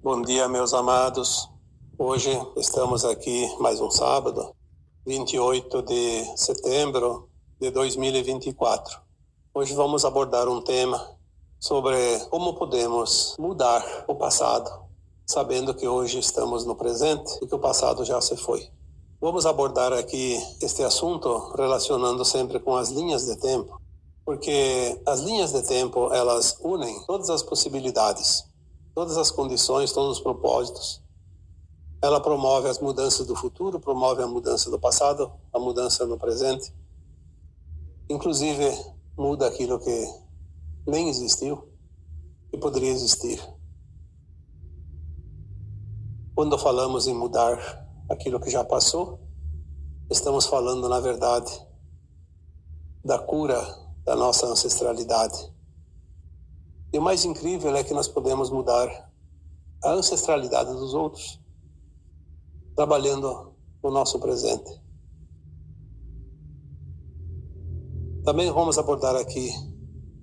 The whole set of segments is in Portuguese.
Bom dia, meus amados. Hoje estamos aqui mais um sábado, 28 de setembro de 2024. Hoje vamos abordar um tema sobre como podemos mudar o passado, sabendo que hoje estamos no presente e que o passado já se foi. Vamos abordar aqui este assunto relacionando sempre com as linhas de tempo, porque as linhas de tempo, elas unem todas as possibilidades, todas as condições, todos os propósitos. Ela promove as mudanças do futuro, promove a mudança do passado, a mudança no presente. Inclusive, muda aquilo que nem existiu e poderia existir. Quando falamos em mudar aquilo que já passou, estamos falando, na verdade, da cura da nossa ancestralidade. E o mais incrível é que nós podemos mudar a ancestralidade dos outros, trabalhando no nosso presente. Também vamos abordar aqui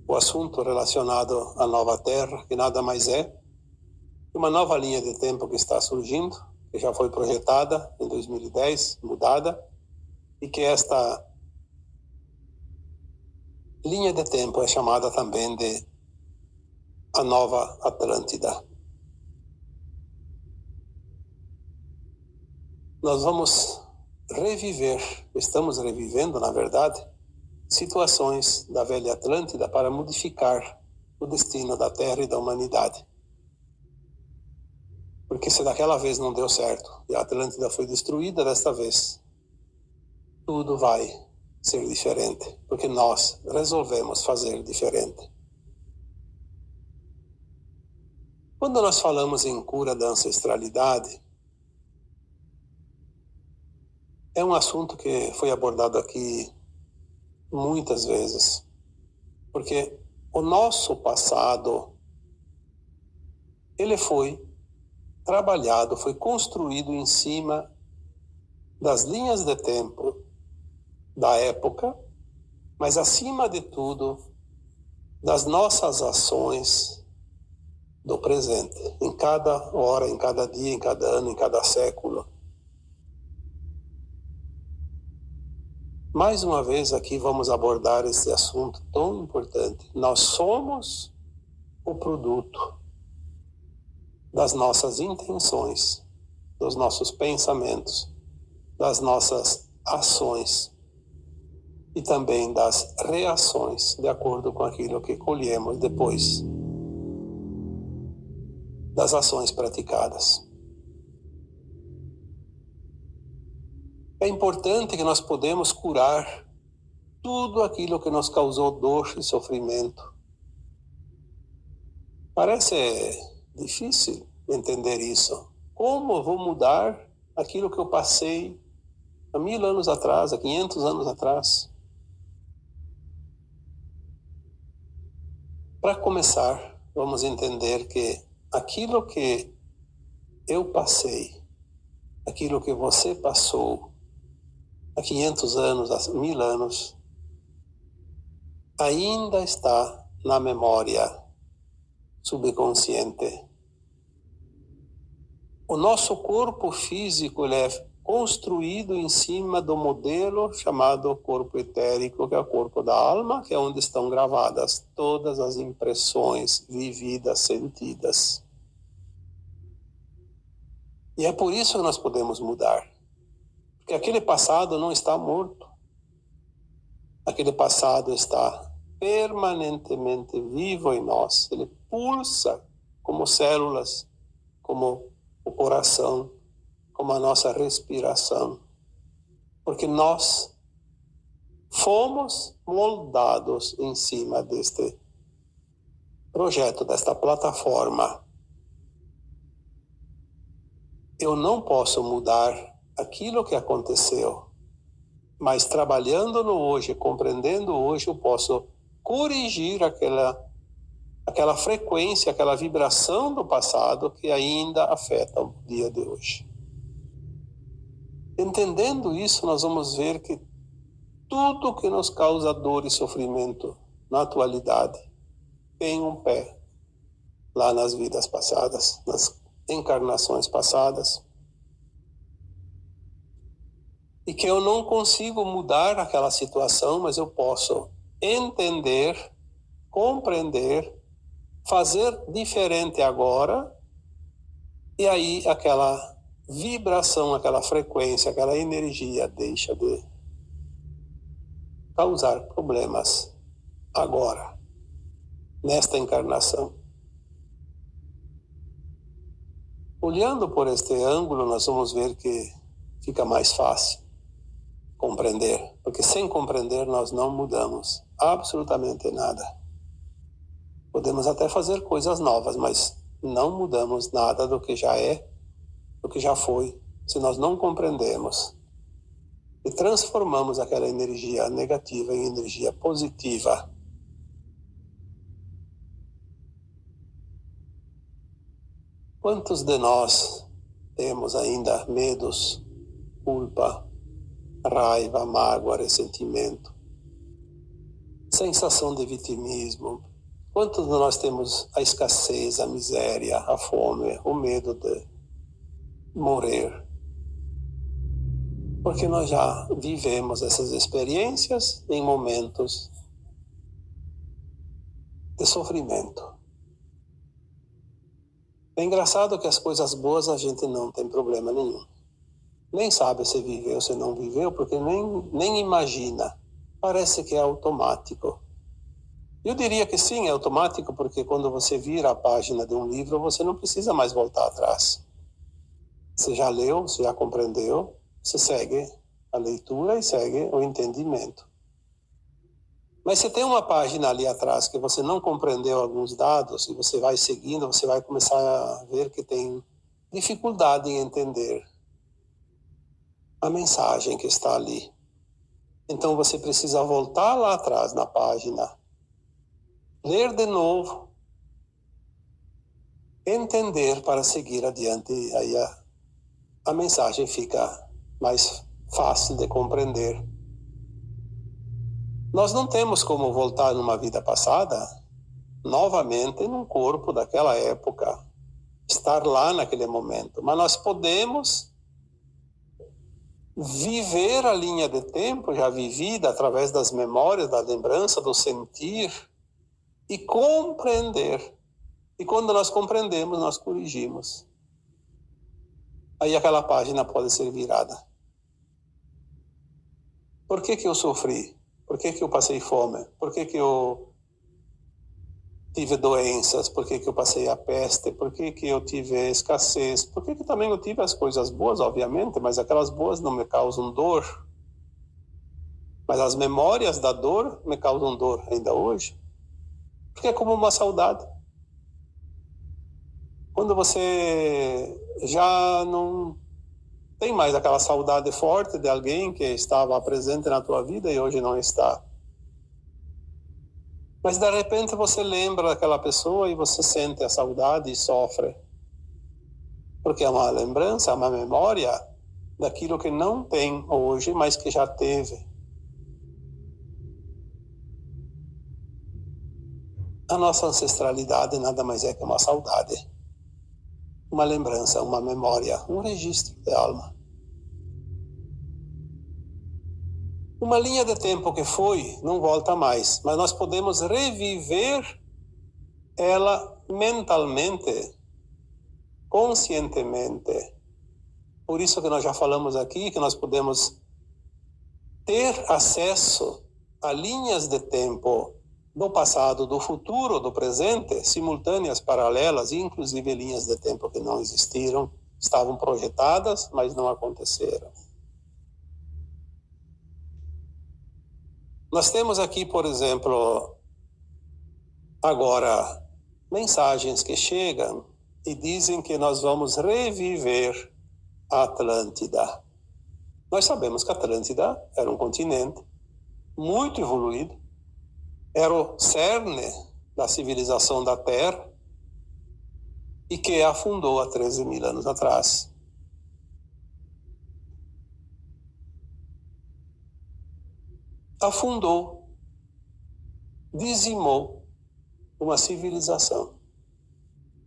o assunto relacionado à nova Terra, que nada mais é que uma nova linha de tempo que está surgindo, que já foi projetada em 2010, mudada, e que esta linha de tempo é chamada também de a Nova Atlântida. Nós vamos estamos revivendo, na verdade, situações da velha Atlântida para modificar o destino da Terra e da humanidade. Porque se daquela vez não deu certo e a Atlântida foi destruída desta vez, tudo vai ser diferente, porque nós resolvemos fazer diferente. Quando nós falamos em cura da ancestralidade, é um assunto que foi abordado aqui muitas vezes, porque o nosso passado, ele foi trabalhado, foi construído em cima das linhas de tempo da época, mas acima de tudo, das nossas ações do presente, em cada hora, em cada dia, em cada ano, em cada século. Mais uma vez aqui vamos abordar esse assunto tão importante. Nós somos o produto das nossas intenções, dos nossos pensamentos, das nossas ações e também das reações, de acordo com aquilo que colhemos depois das ações praticadas. É importante que nós podemos curar tudo aquilo que nos causou dor e sofrimento. Parece difícil entender isso. Como eu vou mudar aquilo que eu passei há 1000 anos atrás, há 500 anos atrás? Para começar, vamos entender que aquilo que eu passei, aquilo que você passou há 500 anos, há 1000 anos, ainda está na memória subconsciente. O nosso corpo físico, ele é construído em cima do modelo chamado corpo etérico, que é o corpo da alma, que é onde estão gravadas todas as impressões vividas, sentidas. E é por isso que nós podemos mudar. Porque aquele passado não está morto. Aquele passado está permanentemente vivo em nós. Ele pulsa como células, como o coração, como a nossa respiração. Porque nós fomos moldados em cima deste projeto, desta plataforma. Eu não posso mudar aquilo que aconteceu, mas trabalhando no hoje, compreendendo hoje, eu posso corrigir aquela frequência, aquela vibração do passado que ainda afeta o dia de hoje. Entendendo isso, nós vamos ver que tudo que nos causa dor e sofrimento na atualidade tem um pé lá nas vidas passadas, nas encarnações passadas, e que eu não consigo mudar aquela situação, mas eu posso entender, compreender, fazer diferente agora, e aí aquela vibração, aquela frequência, aquela energia deixa de causar problemas agora, nesta encarnação. Olhando por este ângulo, nós vamos ver que fica mais fácil compreender, porque sem compreender nós não mudamos absolutamente nada. Podemos até fazer coisas novas, mas não mudamos nada do que já é, do que já foi, se nós não compreendemos e transformamos aquela energia negativa em energia positiva. Quantos de nós temos ainda medos, culpa, raiva, mágoa, ressentimento, sensação de vitimismo? Quantos de nós temos a escassez, a miséria, a fome, o medo de morrer? Porque nós já vivemos essas experiências em momentos de sofrimento. É engraçado que as coisas boas a gente não tem problema nenhum. Nem sabe se viveu, se não viveu, porque nem imagina. Parece que é automático. Eu diria que sim, é automático, porque quando você vira a página de um livro, você não precisa mais voltar atrás. Você já leu, você já compreendeu, você segue a leitura e segue o entendimento. Mas se tem uma página ali atrás que você não compreendeu alguns dados, e você vai seguindo, você vai começar a ver que tem dificuldade em entender a mensagem que está ali. Então você precisa voltar lá atrás na página, ler de novo, entender para seguir adiante, e aí a mensagem fica mais fácil de compreender. Nós não temos como voltar numa vida passada, novamente num corpo daquela época, estar lá naquele momento, mas nós podemos viver a linha de tempo já vivida através das memórias, da lembrança, do sentir e compreender. E quando nós compreendemos, nós corrigimos. Aí aquela página pode ser virada. Por que eu sofri? Por que eu passei fome? Por que eu tive doenças? Por que eu passei a peste? Por que eu tive escassez? Por que também eu tive as coisas boas, obviamente, mas aquelas boas não me causam dor? Mas as memórias da dor me causam dor ainda hoje. Porque é como uma saudade. Quando você já não tem mais aquela saudade forte de alguém que estava presente na tua vida e hoje não está. Mas de repente você lembra daquela pessoa e você sente a saudade e sofre. Porque é uma lembrança, é uma memória daquilo que não tem hoje, mas que já teve. A nossa ancestralidade nada mais é que uma saudade. Uma lembrança, uma memória, um registro de alma. Uma linha de tempo que foi, não volta mais, mas nós podemos reviver ela mentalmente, conscientemente. Por isso que nós já falamos aqui, que nós podemos ter acesso a linhas de tempo do passado, do futuro, do presente, simultâneas, paralelas, e inclusive linhas de tempo que não existiram, estavam projetadas, mas não aconteceram. Nós temos aqui, por exemplo, agora, mensagens que chegam e dizem que nós vamos reviver a Atlântida. Nós sabemos que a Atlântida era um continente muito evoluído, era o cerne da civilização da Terra e que afundou há 13 mil anos atrás. Afundou, dizimou uma civilização.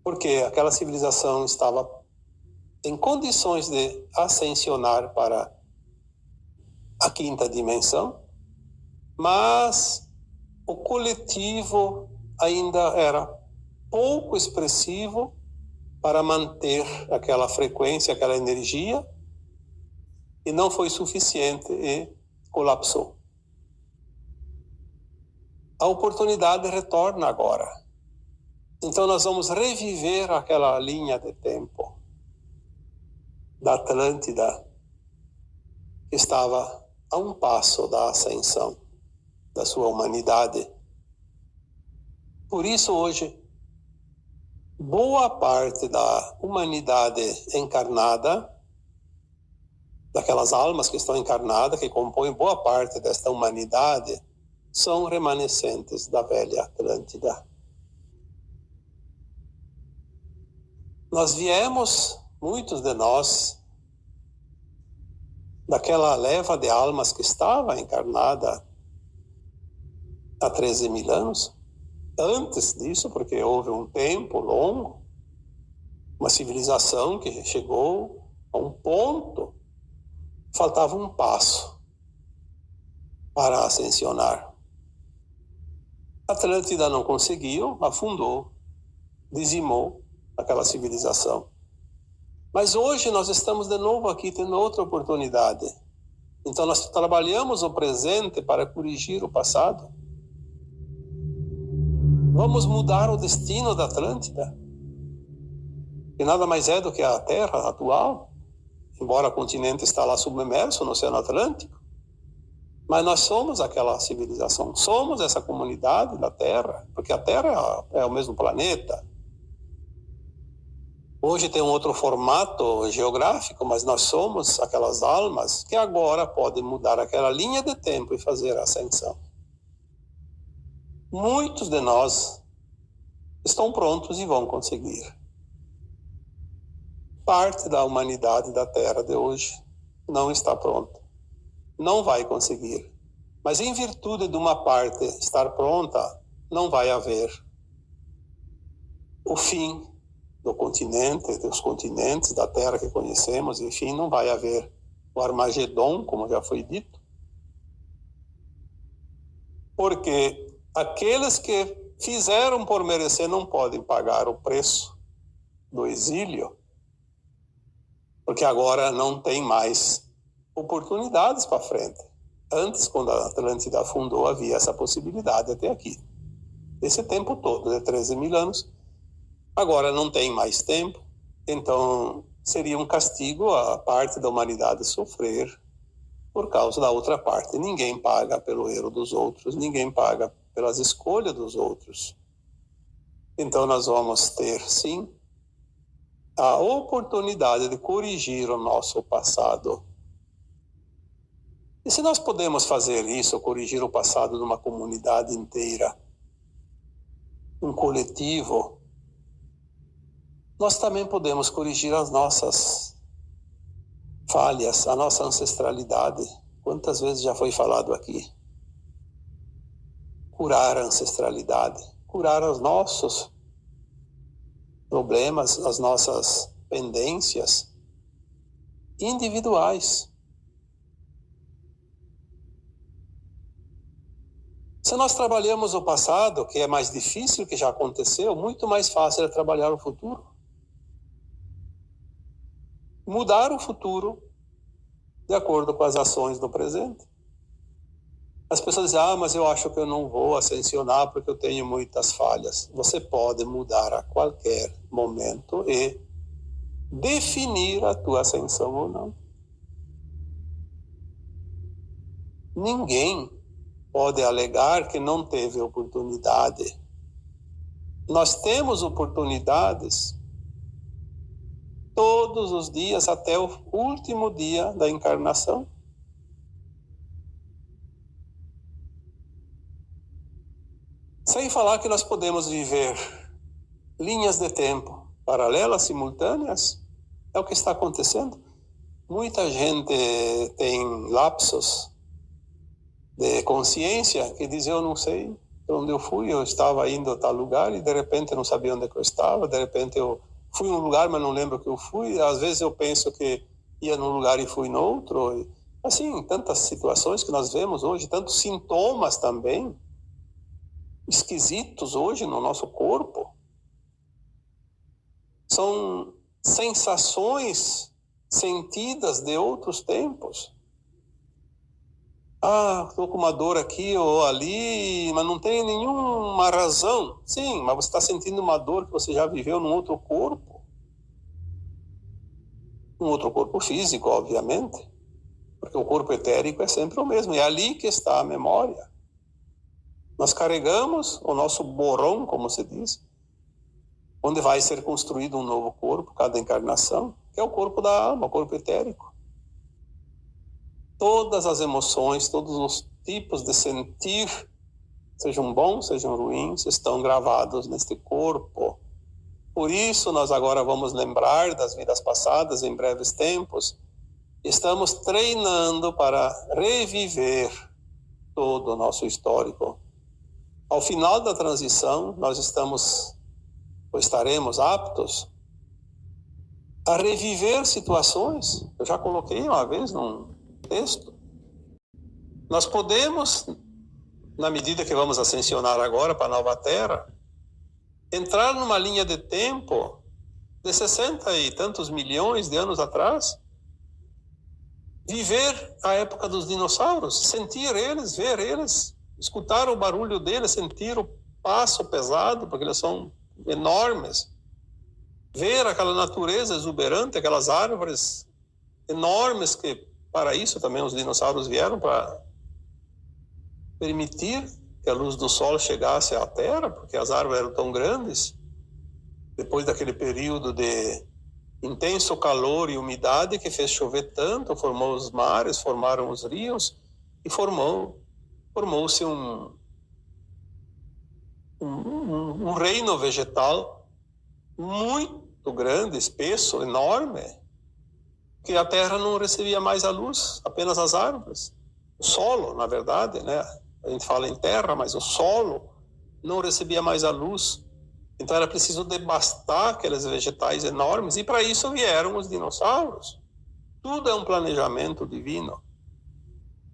porque aquela civilização estava em condições de ascensionar para a quinta dimensão, mas o coletivo ainda era pouco expressivo para manter aquela frequência, aquela energia, e não foi suficiente e colapsou. A oportunidade retorna agora. Então nós vamos reviver aquela linha de tempo da Atlântida, que estava a um passo da ascensão da sua humanidade. Por isso hoje, boa parte da humanidade encarnada, daquelas almas que estão encarnadas, que compõem boa parte desta humanidade, são remanescentes da velha Atlântida. Nós viemos, muitos de nós, daquela leva de almas que estava encarnada há 13 mil anos. Antes disso, porque houve um tempo longo, uma civilização que chegou a um ponto, faltava um passo para ascensionar. A Atlântida não conseguiu, afundou, dizimou aquela civilização. Mas hoje nós estamos de novo aqui tendo outra oportunidade. Então nós trabalhamos o presente para corrigir o passado. Vamos mudar o destino da Atlântida, que nada mais é do que a Terra atual, embora o continente está lá submerso no Oceano Atlântico. Mas nós somos aquela civilização, somos essa comunidade da Terra, porque a Terra é o mesmo planeta. Hoje tem um outro formato geográfico, mas nós somos aquelas almas que agora podem mudar aquela linha de tempo e fazer a ascensão. Muitos de nós estão prontos e vão conseguir. Parte da humanidade da Terra de hoje não está pronta. Não vai conseguir. Mas em virtude de uma parte estar pronta, não vai haver o fim do continente, dos continentes, da Terra que conhecemos, enfim, não vai haver o Armagedon, como já foi dito. Porque aqueles que fizeram por merecer não podem pagar o preço do exílio, porque agora não tem mais oportunidades para frente. Antes, quando a Atlântida afundou, havia essa possibilidade até aqui. Esse tempo todo, de 13 mil anos, agora não tem mais tempo, então seria um castigo a parte da humanidade sofrer por causa da outra parte. Ninguém paga pelo erro dos outros, ninguém paga pelas escolhas dos outros. Então nós vamos ter, sim, a oportunidade de corrigir o nosso passado. E se nós podemos fazer isso, corrigir o passado de uma comunidade inteira, um coletivo, nós também podemos corrigir as nossas falhas, a nossa ancestralidade. Quantas vezes já foi falado aqui? Curar a ancestralidade, curar os nossos problemas, as nossas pendências individuais. Se nós trabalhamos o passado, que é mais difícil, que já aconteceu, muito mais fácil é trabalhar o futuro. Mudar o futuro de acordo com as ações do presente. As pessoas dizem, mas eu acho que eu não vou ascensionar porque eu tenho muitas falhas. Você pode mudar a qualquer momento e definir a tua ascensão ou não. Ninguém pode alegar que não teve oportunidade. Nós temos oportunidades todos os dias até o último dia da encarnação. Sem falar que nós podemos viver linhas de tempo paralelas, simultâneas. É o que está acontecendo. Muita gente tem lapsos de consciência que diz, eu não sei, onde eu fui, eu estava indo a tal lugar e de repente eu não sabia onde é que eu estava, de repente eu fui em um lugar, mas não lembro que eu fui, às vezes eu penso que ia num lugar e fui no outro, assim, tantas situações que nós vemos hoje, tantos sintomas também, esquisitos hoje no nosso corpo, são sensações sentidas de outros tempos. Estou com uma dor aqui ou ali, mas não tem nenhuma razão. Sim, mas você está sentindo uma dor que você já viveu num outro corpo. Um outro corpo físico, obviamente. Porque o corpo etérico é sempre o mesmo. É ali que está a memória. Nós carregamos o nosso borão, como se diz, onde vai ser construído um novo corpo, cada encarnação, que é o corpo da alma, o corpo etérico. Todas as emoções, todos os tipos de sentir, sejam bons, sejam ruins, estão gravados neste corpo. Por isso, nós agora vamos lembrar das vidas passadas em breves tempos. Estamos treinando para reviver todo o nosso histórico. Ao final da transição, nós estaremos aptos a reviver situações. Eu já coloquei uma vez num texto. Nós podemos, na medida que vamos ascensionar agora para a nova Terra, entrar numa linha de tempo de 60 e tantos milhões de anos atrás, viver a época dos dinossauros, sentir eles, ver eles, escutar o barulho deles, sentir o passo pesado, porque eles são enormes, ver aquela natureza exuberante, aquelas árvores enormes que para isso também os dinossauros vieram, para permitir que a luz do sol chegasse à Terra, porque as árvores eram tão grandes. Depois daquele período de intenso calor e umidade que fez chover tanto, formou os mares, formaram os rios e formou-se um reino vegetal muito grande, espesso, enorme, que a terra não recebia mais a luz, apenas as árvores. O solo, na verdade, né? A gente fala em terra, mas o solo não recebia mais a luz. Então era preciso devastar aqueles vegetais enormes, e para isso vieram os dinossauros. Tudo é um planejamento divino.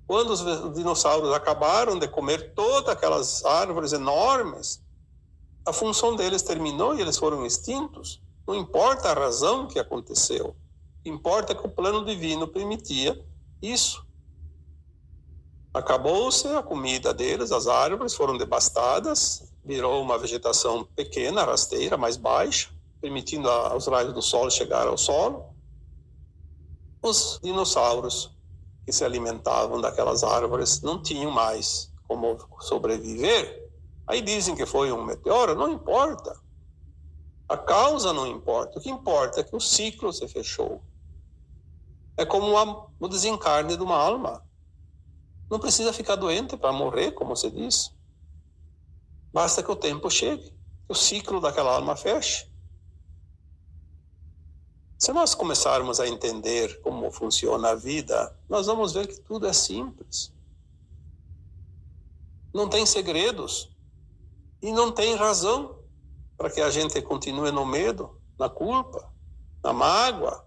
Quando os dinossauros acabaram de comer todas aquelas árvores enormes, a função deles terminou e eles foram extintos. Não importa a razão que aconteceu. Importa que o plano divino permitia isso. Acabou-se a comida deles, as árvores foram devastadas, virou uma vegetação pequena, rasteira, mais baixa, permitindo aos raios do sol chegar ao solo. Os dinossauros que se alimentavam daquelas árvores não tinham mais como sobreviver. Aí dizem que foi um meteoro, não importa. A causa não importa. O que importa é que o ciclo se fechou. É como o desencarne de uma alma. Não precisa ficar doente para morrer, como se diz. Basta que o tempo chegue, que o ciclo daquela alma feche. Se nós começarmos a entender como funciona a vida, nós vamos ver que tudo é simples. Não tem segredos e não tem razão para que a gente continue no medo, na culpa, na mágoa,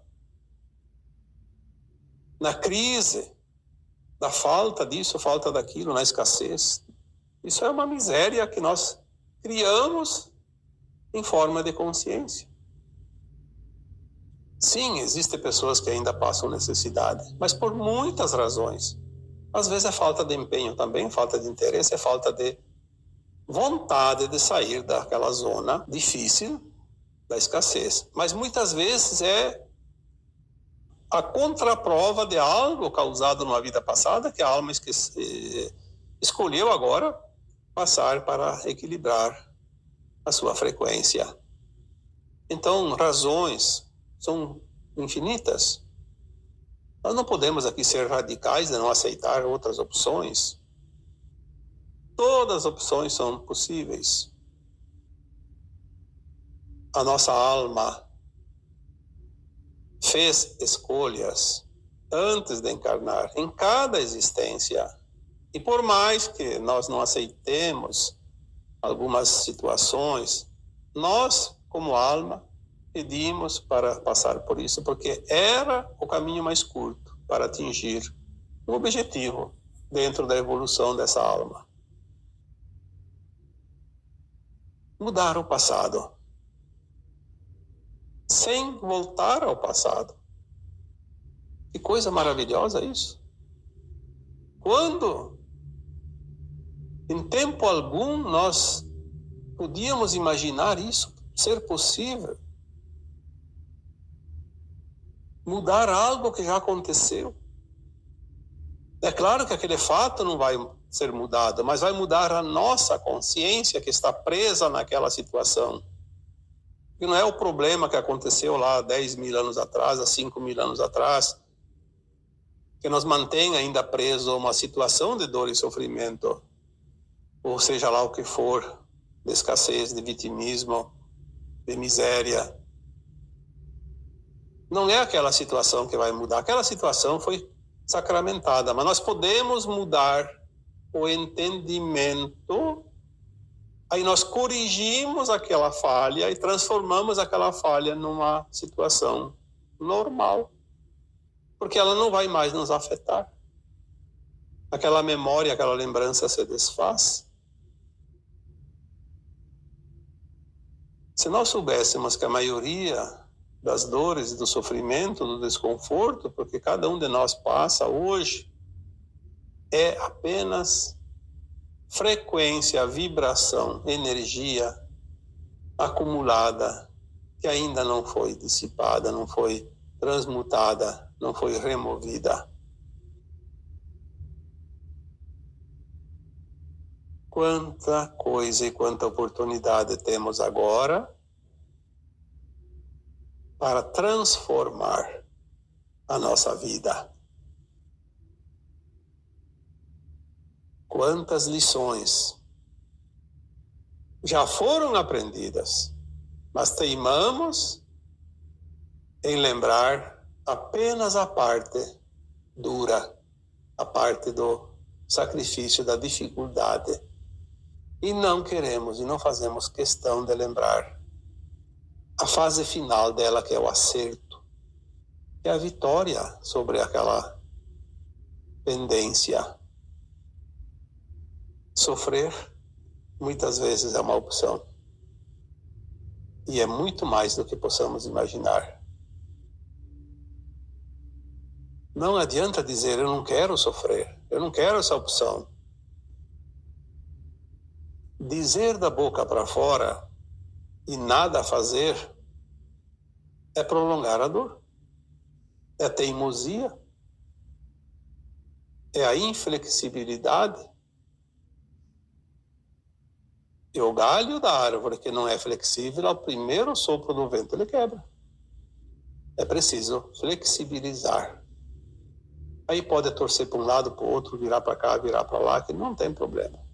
na crise, na falta disso, falta daquilo, na escassez. Isso é uma miséria que nós criamos em forma de consciência. Sim, existem pessoas que ainda passam necessidade, mas por muitas razões. Às vezes é falta de empenho também, falta de interesse, é falta de vontade de sair daquela zona difícil da escassez. Mas muitas vezes é a contraprova de algo causado numa vida passada que a alma escolheu agora passar para equilibrar a sua frequência. Então, razões são infinitas. Nós não podemos aqui ser radicais de não aceitar outras opções. Todas as opções são possíveis. A nossa alma fez escolhas antes de encarnar, em cada existência. E por mais que nós não aceitemos algumas situações, nós, como alma, pedimos para passar por isso, porque era o caminho mais curto para atingir o objetivo dentro da evolução dessa alma. Mudar o passado, sem voltar ao passado. Que coisa maravilhosa isso! Quando, em tempo algum, nós podíamos imaginar isso ser possível? Mudar algo que já aconteceu. É claro que aquele fato não vai ser mudado, mas vai mudar a nossa consciência que está presa naquela situação. E não é o problema que aconteceu lá 10 mil anos atrás, há 5 mil anos atrás, que nos mantém ainda preso a uma situação de dor e sofrimento, ou seja lá o que for, de escassez, de vitimismo, de miséria. Não é aquela situação que vai mudar. Aquela situação foi sacramentada, mas nós podemos mudar o entendimento, aí nós corrigimos aquela falha e transformamos aquela falha numa situação normal, porque ela não vai mais nos afetar. Aquela memória, aquela lembrança se desfaz. Se nós soubéssemos que a maioria das dores e do sofrimento, do desconforto, porque cada um de nós passa hoje, é apenas frequência, vibração, energia acumulada que ainda não foi dissipada, não foi transmutada, não foi removida. Quanta coisa e quanta oportunidade temos agora para transformar a nossa vida. Quantas lições já foram aprendidas, mas teimamos em lembrar apenas a parte dura, a parte do sacrifício, da dificuldade. E não queremos e não fazemos questão de lembrar a fase final dela, que é o acerto, que é a vitória sobre aquela pendência. Sofrer, muitas vezes, é uma opção. E é muito mais do que possamos imaginar. Não adianta dizer, eu não quero sofrer, eu não quero essa opção. Dizer da boca para fora e nada fazer é prolongar a dor. É a teimosia. É a inflexibilidade. E o galho da árvore que não é flexível, ao primeiro sopro do vento ele quebra. É preciso flexibilizar. Aí pode torcer para um lado, para o outro, virar para cá, virar para lá, que não tem problema.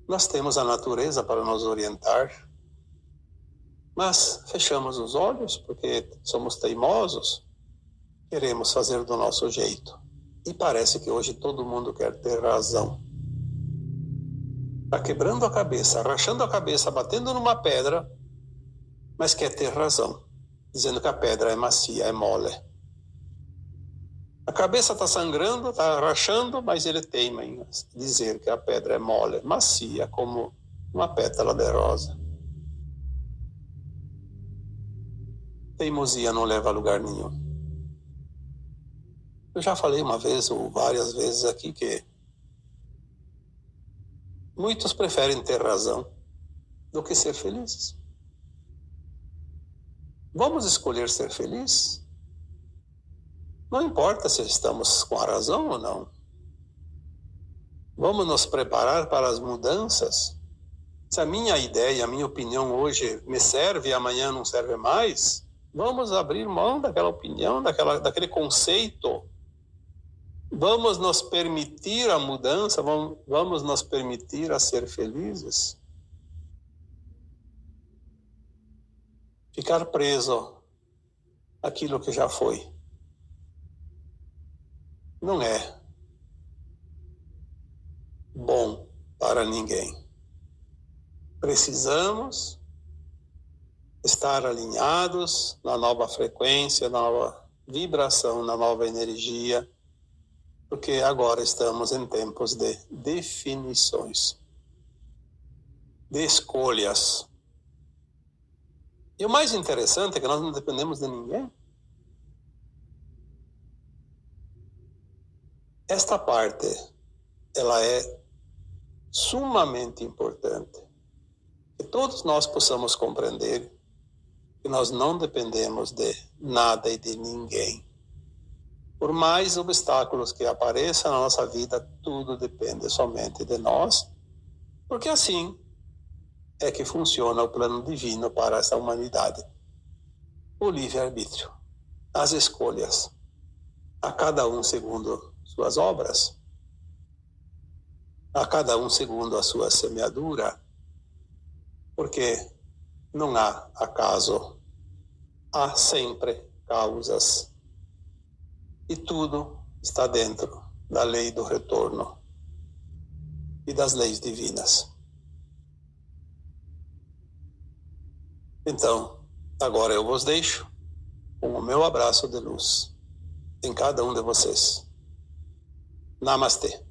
Nós temos a natureza para nos orientar, mas fechamos os olhos porque somos teimosos, queremos fazer do nosso jeito. E parece que hoje todo mundo quer ter razão. Está quebrando a cabeça, rachando a cabeça, batendo numa pedra, mas quer ter razão, dizendo que a pedra é macia, é mole. A cabeça está sangrando, está rachando, mas ele teima em dizer que a pedra é mole, macia, como uma pétala de rosa. Teimosia não leva a lugar nenhum. Eu já falei uma vez ou várias vezes aqui que muitos preferem ter razão do que ser felizes. Vamos escolher ser felizes? Não importa se estamos com a razão ou não. Vamos nos preparar para as mudanças. Se a minha ideia, a minha opinião hoje me serve e amanhã não serve mais, vamos abrir mão daquela opinião, daquele conceito. Vamos nos permitir a mudança, vamos nos permitir a ser felizes. Ficar preso àquilo que já foi. Não é para ninguém. Precisamos estar alinhados na nova frequência, na nova vibração, na nova energia, porque agora estamos em tempos de definições, de escolhas. E o mais interessante é que nós não dependemos de ninguém. Esta parte, ela é sumamente importante. Que todos nós possamos compreender que nós não dependemos de nada e de ninguém. Por mais obstáculos que apareçam na nossa vida, tudo depende somente de nós, porque assim é que funciona o plano divino para essa humanidade. O livre-arbítrio, as escolhas, a cada um segundo suas obras, a cada um segundo a sua semeadura, porque não há acaso, há sempre causas. E tudo está dentro da lei do retorno e das leis divinas. Então, agora eu vos deixo com o meu abraço de luz em cada um de vocês. Namastê.